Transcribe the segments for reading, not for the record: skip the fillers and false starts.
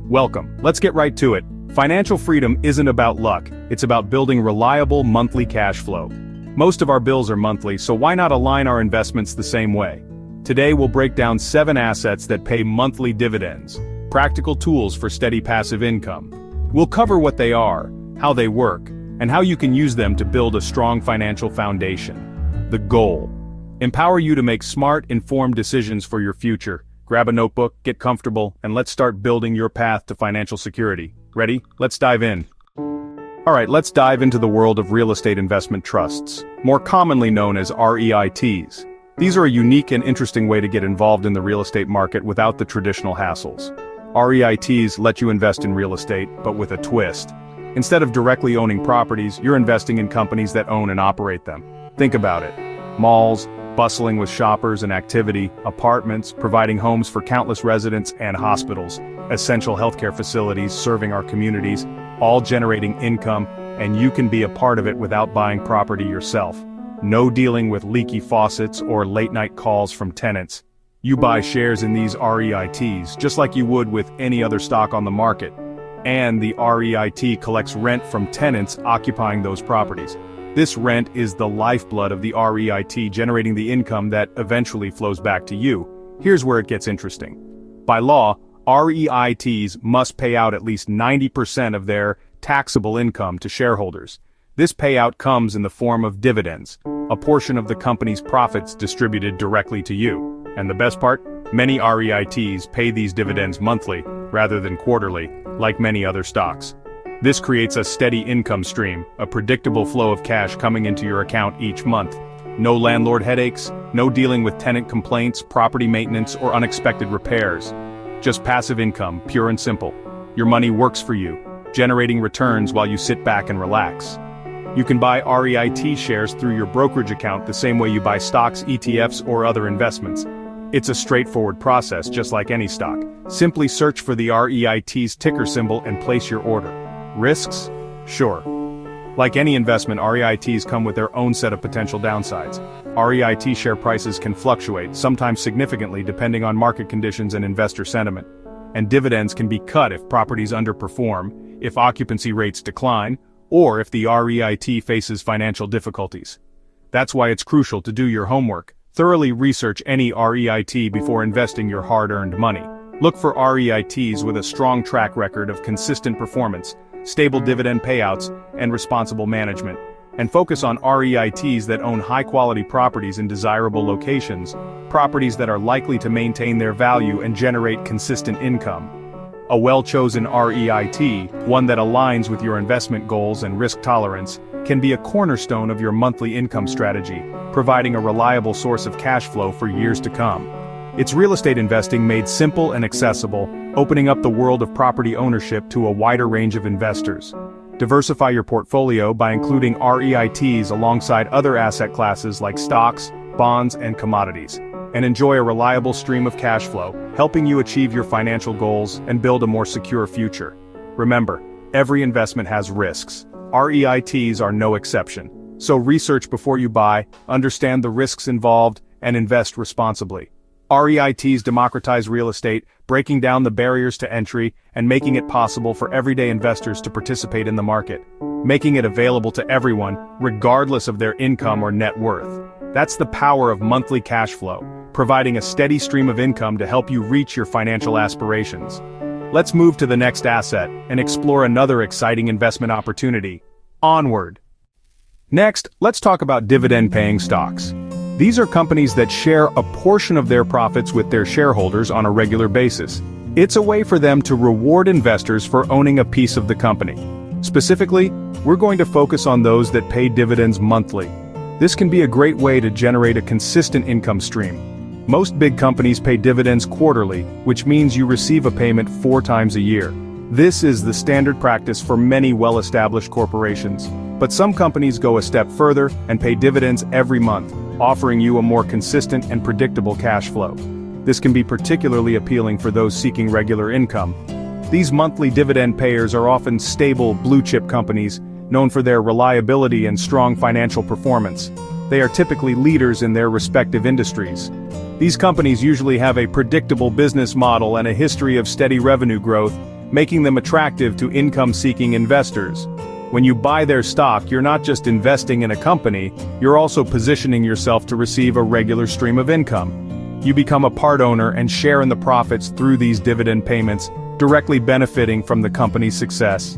Welcome. Let's get right to it. Financial freedom isn't about luck, it's about building reliable monthly cash flow. Most of our bills are monthly, so why not align our investments the same way? Today we'll break down 7 assets that pay monthly dividends, practical tools for steady passive income. We'll cover what they are, how they work, and how you can use them to build a strong financial foundation. The goal: empower you to make smart, informed decisions for your future. Grab a notebook, get comfortable, and let's start building your path to financial security. Ready? Let's dive in. Alright, let's dive into the world of real estate investment trusts, more commonly known as REITs. These are a unique and interesting way to get involved in the real estate market without the traditional hassles. REITs let you invest in real estate, but with a twist. Instead of directly owning properties, you're investing in companies that own and operate them. Think about it. Malls, bustling with shoppers and activity, apartments, providing homes for countless residents, and hospitals, essential healthcare facilities serving our communities, all generating income, and you can be a part of it without buying property yourself. No dealing with leaky faucets or late-night calls from tenants. You buy shares in these REITs just like you would with any other stock on the market. And the REIT collects rent from tenants occupying those properties. This rent is the lifeblood of the REIT, generating the income that eventually flows back to you. Here's where it gets interesting. By law, REITs must pay out at least 90% of their taxable income to shareholders. This payout comes in the form of dividends, a portion of the company's profits distributed directly to you. And the best part? Many REITs pay these dividends monthly, rather than quarterly, like many other stocks. This creates a steady income stream, a predictable flow of cash coming into your account each month. No landlord headaches, no dealing with tenant complaints, property maintenance, or unexpected repairs. Just passive income, pure and simple. Your money works for you, generating returns while you sit back and relax. You can buy REIT shares through your brokerage account the same way you buy stocks, ETFs, or other investments. It's a straightforward process, just like any stock. Simply search for the REIT's ticker symbol and place your order. Risks? Sure. Like any investment, REITs come with their own set of potential downsides. REIT share prices can fluctuate, sometimes significantly depending on market conditions and investor sentiment. And dividends can be cut if properties underperform, if occupancy rates decline, or if the REIT faces financial difficulties. That's why it's crucial to do your homework. Thoroughly research any REIT before investing your hard-earned money. Look for REITs with a strong track record of consistent performance, stable dividend payouts, and responsible management. And focus on REITs that own high-quality properties in desirable locations, properties that are likely to maintain their value and generate consistent income. A well-chosen REIT, one that aligns with your investment goals and risk tolerance, can be a cornerstone of your monthly income strategy, providing a reliable source of cash flow for years to come. It's real estate investing made simple and accessible, opening up the world of property ownership to a wider range of investors. Diversify your portfolio by including REITs alongside other asset classes like stocks, bonds, and commodities, and enjoy a reliable stream of cash flow, helping you achieve your financial goals and build a more secure future. Remember, every investment has risks. REITs are no exception. So research before you buy, understand the risks involved, and invest responsibly. REITs democratize real estate, breaking down the barriers to entry and making it possible for everyday investors to participate in the market, making it available to everyone, regardless of their income or net worth. That's the power of monthly cash flow, providing a steady stream of income to help you reach your financial aspirations. Let's move to the next asset and explore another exciting investment opportunity. Onward. Next, let's talk about dividend-paying stocks. These are companies that share a portion of their profits with their shareholders on a regular basis. It's a way for them to reward investors for owning a piece of the company. Specifically, we're going to focus on those that pay dividends monthly. This can be a great way to generate a consistent income stream. Most big companies pay dividends quarterly, which means you receive a payment 4 times a year. This is the standard practice for many well-established corporations. But some companies go a step further and pay dividends every month, offering you a more consistent and predictable cash flow. This can be particularly appealing for those seeking regular income. These monthly dividend payers are often stable, blue-chip companies, known for their reliability and strong financial performance. They are typically leaders in their respective industries. These companies usually have a predictable business model and a history of steady revenue growth, making them attractive to income-seeking investors. When you buy their stock, you're not just investing in a company, you're also positioning yourself to receive a regular stream of income. You become a part owner and share in the profits through these dividend payments, directly benefiting from the company's success.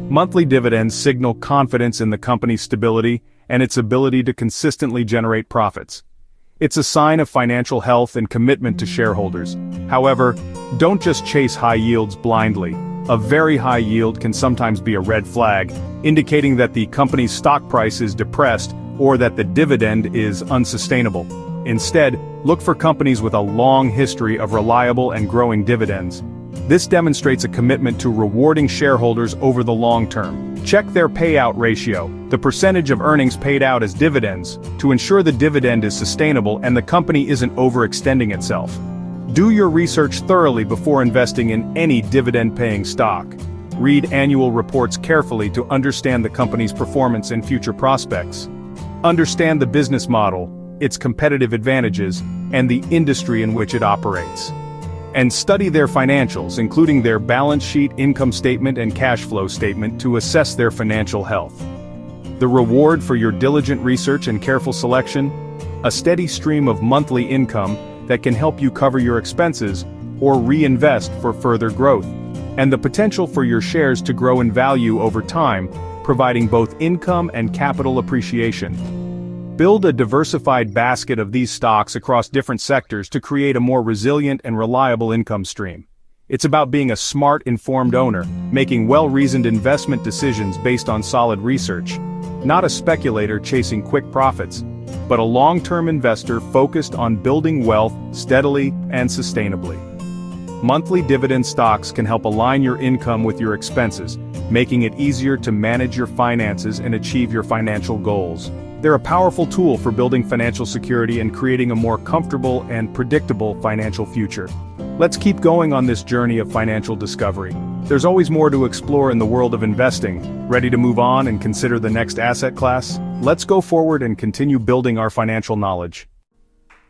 Monthly dividends signal confidence in the company's stability and its ability to consistently generate profits. It's a sign of financial health and commitment to shareholders. However, don't just chase high yields blindly. A very high yield can sometimes be a red flag, indicating that the company's stock price is depressed or that the dividend is unsustainable. Instead, look for companies with a long history of reliable and growing dividends. This demonstrates a commitment to rewarding shareholders over the long term. Check their payout ratio, the percentage of earnings paid out as dividends, to ensure the dividend is sustainable and the company isn't overextending itself. Do your research thoroughly before investing in any dividend-paying stock. Read annual reports carefully to understand the company's performance and future prospects. Understand the business model, its competitive advantages, and the industry in which it operates. And study their financials, including their balance sheet, income statement, and cash flow statement to assess their financial health. The reward for your diligent research and careful selection? A steady stream of monthly income that can help you cover your expenses or reinvest for further growth, and the potential for your shares to grow in value over time, providing both income and capital appreciation. Build a diversified basket of these stocks across different sectors to create a more resilient and reliable income stream. It's about being a smart, informed owner, making well-reasoned investment decisions based on solid research. Not a speculator chasing quick profits, but a long-term investor focused on building wealth steadily and sustainably. Monthly dividend stocks can help align your income with your expenses, making it easier to manage your finances and achieve your financial goals. They're a powerful tool for building financial security and creating a more comfortable and predictable financial future. Let's keep going on this journey of financial discovery. There's always more to explore in the world of investing. Ready to move on and consider the next asset class? Let's go forward and continue building our financial knowledge.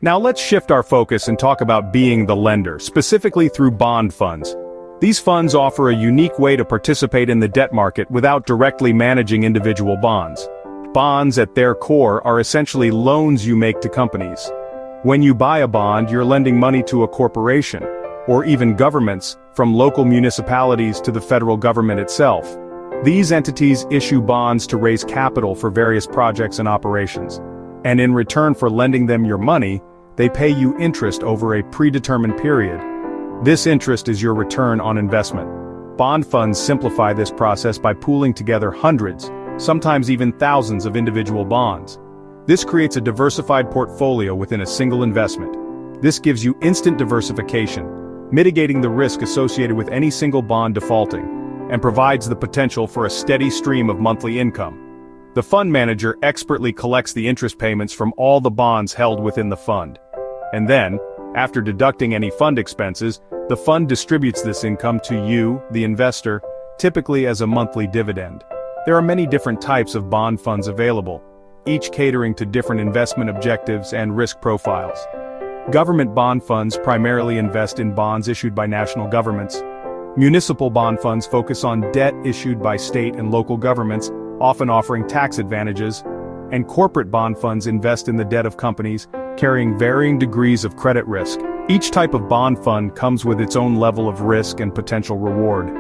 Now let's shift our focus and talk about being the lender, specifically through bond funds. These funds offer a unique way to participate in the debt market without directly managing individual bonds. Bonds at their core are essentially loans you make to companies. When you buy a bond, you're lending money to a corporation, or even governments, from local municipalities to the federal government itself. These entities issue bonds to raise capital for various projects and operations. And in return for lending them your money, they pay you interest over a predetermined period. This interest is your return on investment. Bond funds simplify this process by pooling together hundreds, sometimes even thousands of individual bonds. This creates a diversified portfolio within a single investment. This gives you instant diversification, mitigating the risk associated with any single bond defaulting, and provides the potential for a steady stream of monthly income. The fund manager expertly collects the interest payments from all the bonds held within the fund. And then, after deducting any fund expenses, the fund distributes this income to you, the investor, typically as a monthly dividend. There are many different types of bond funds available, each catering to different investment objectives and risk profiles. Government bond funds primarily invest in bonds issued by national governments. Municipal bond funds focus on debt issued by state and local governments, often offering tax advantages. And corporate bond funds invest in the debt of companies, carrying varying degrees of credit risk. Each type of bond fund comes with its own level of risk and potential reward.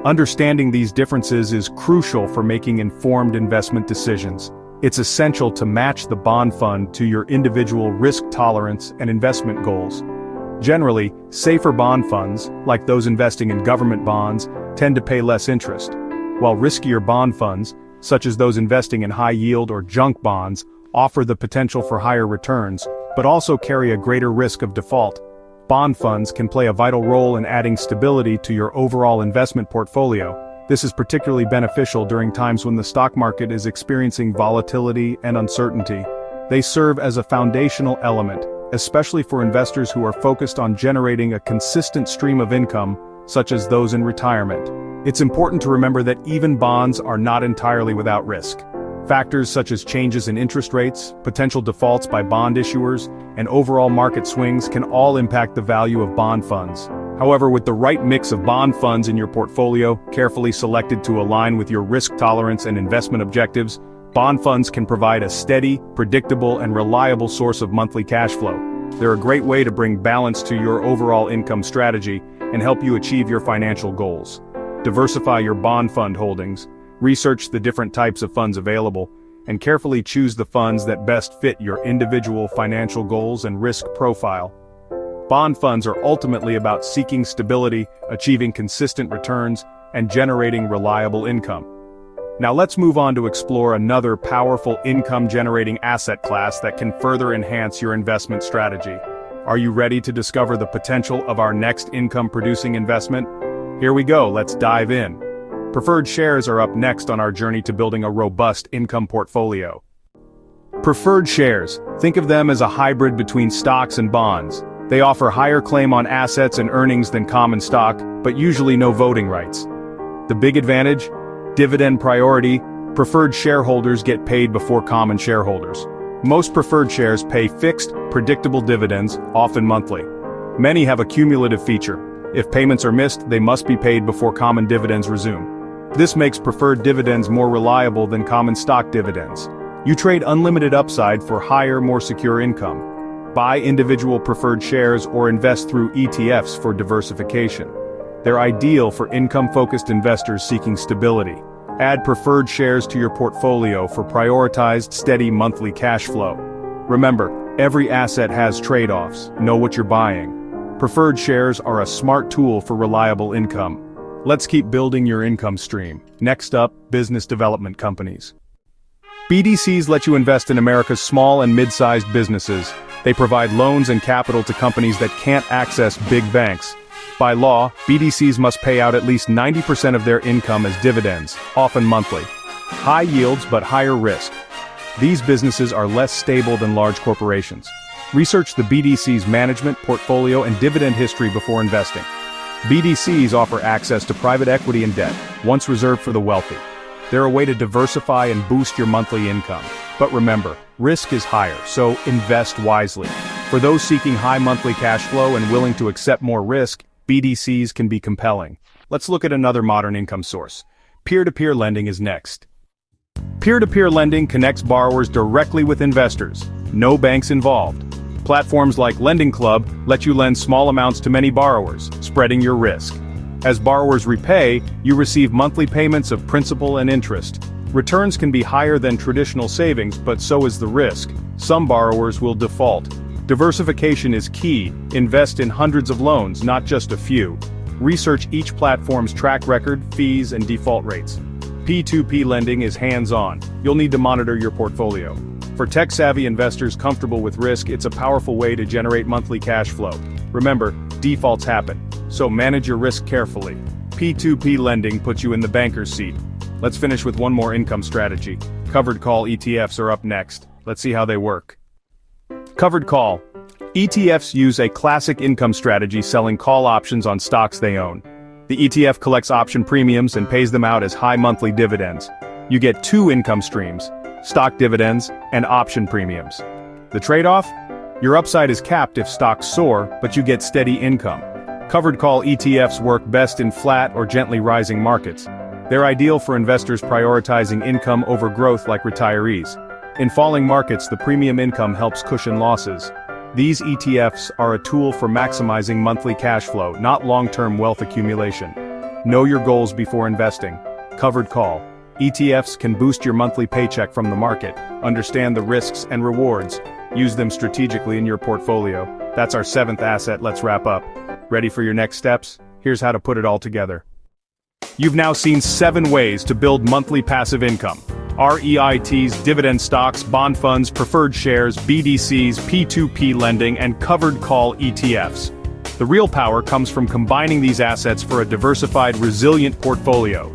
Understanding these differences is crucial for making informed investment decisions. It's essential to match the bond fund to your individual risk tolerance and investment goals. Generally, safer bond funds, like those investing in government bonds, tend to pay less interest, while riskier bond funds, such as those investing in high-yield or junk bonds, offer the potential for higher returns, but also carry a greater risk of default. Bond funds can play a vital role in adding stability to your overall investment portfolio. This is particularly beneficial during times when the stock market is experiencing volatility and uncertainty. They serve as a foundational element, especially for investors who are focused on generating a consistent stream of income, such as those in retirement. It's important to remember that even bonds are not entirely without risk. Factors such as changes in interest rates, potential defaults by bond issuers, and overall market swings can all impact the value of bond funds. However, with the right mix of bond funds in your portfolio, carefully selected to align with your risk tolerance and investment objectives, bond funds can provide a steady, predictable, and reliable source of monthly cash flow. They're a great way to bring balance to your overall income strategy and help you achieve your financial goals. Diversify your bond fund holdings, research the different types of funds available, and carefully choose the funds that best fit your individual financial goals and risk profile. Bond funds are ultimately about seeking stability, achieving consistent returns, and generating reliable income. Now let's move on to explore another powerful income-generating asset class that can further enhance your investment strategy. Are you ready to discover the potential of our next income-producing investment? Here we go, let's dive in. Preferred shares are up next on our journey to building a robust income portfolio. Preferred shares, think of them as a hybrid between stocks and bonds. They offer higher claim on assets and earnings than common stock, but usually no voting rights. The big advantage? Dividend priority. Preferred shareholders get paid before common shareholders. Most preferred shares pay fixed, predictable dividends, often monthly. Many have a cumulative feature. If payments are missed, they must be paid before common dividends resume. This makes preferred dividends more reliable than common stock dividends. You trade unlimited upside for higher, more secure income. Buy individual preferred shares or invest through ETFs for diversification. They're ideal for income-focused investors seeking stability. Add preferred shares to your portfolio for prioritized, steady monthly cash flow. Remember, every asset has trade-offs. Know what you're buying. Preferred shares are a smart tool for reliable income. Let's keep building your income stream. Next up, business development companies. BDCs let you invest in America's small and mid-sized businesses. They provide loans and capital to companies that can't access big banks. By law, BDCs must pay out at least 90% of their income as dividends, often monthly. High yields but higher risk. These businesses are less stable than large corporations. Research the BDC's management, portfolio, and dividend history before investing. BDCs offer access to private equity and debt, once reserved for the wealthy. They're a way to diversify and boost your monthly income. But remember, risk is higher, so invest wisely. For those seeking high monthly cash flow and willing to accept more risk, BDCs can be compelling. Let's look at another modern income source. Peer-to-peer lending is next. Peer-to-peer lending connects borrowers directly with investors. No banks involved. Platforms like Lending Club let you lend small amounts to many borrowers, spreading your risk. As borrowers repay, you receive monthly payments of principal and interest. Returns can be higher than traditional savings, but so is the risk. Some borrowers will default. Diversification is key. Invest in hundreds of loans, not just a few. Research each platform's track record, fees, and default rates. P2P lending is hands-on. You'll need to monitor your portfolio. For tech-savvy investors comfortable with risk, it's a powerful way to generate monthly cash flow. Remember, defaults happen, so manage your risk carefully. P2P lending puts you in the banker's seat. Let's finish with one more income strategy. Covered call ETFs are up next. Let's see how they work. Covered call. ETFs use a classic income strategy selling call options on stocks they own. The ETF collects option premiums and pays them out as high monthly dividends. You get two income streams: stock dividends and option premiums. The trade-off? Your upside is capped if stocks soar, but you get steady income. Covered call ETFs work best in flat or gently rising markets. They're ideal for investors prioritizing income over growth like retirees. In falling markets, the premium income helps cushion losses. These ETFs are a tool for maximizing monthly cash flow, not long-term wealth accumulation. Know your goals before investing. Covered call. ETFs can boost your monthly paycheck from the market. Understand the risks and rewards. Use them strategically in your portfolio. That's our 7th asset. Let's wrap up. Ready for your next steps? Here's how to put it all together. You've now seen 7 ways to build monthly passive income. REITs, dividend stocks, bond funds, preferred shares, BDCs, P2P lending, and covered call ETFs. The real power comes from combining these assets for a diversified, resilient portfolio.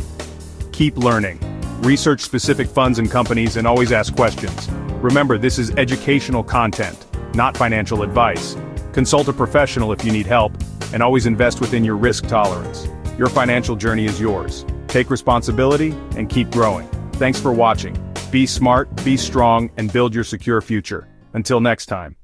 Keep learning. Research specific funds and companies and always ask questions. Remember, this is educational content, not financial advice. Consult a professional if you need help, and always invest within your risk tolerance. Your financial journey is yours. Take responsibility and keep growing. Thanks for watching. Be smart, be strong, and build your secure future. Until next time.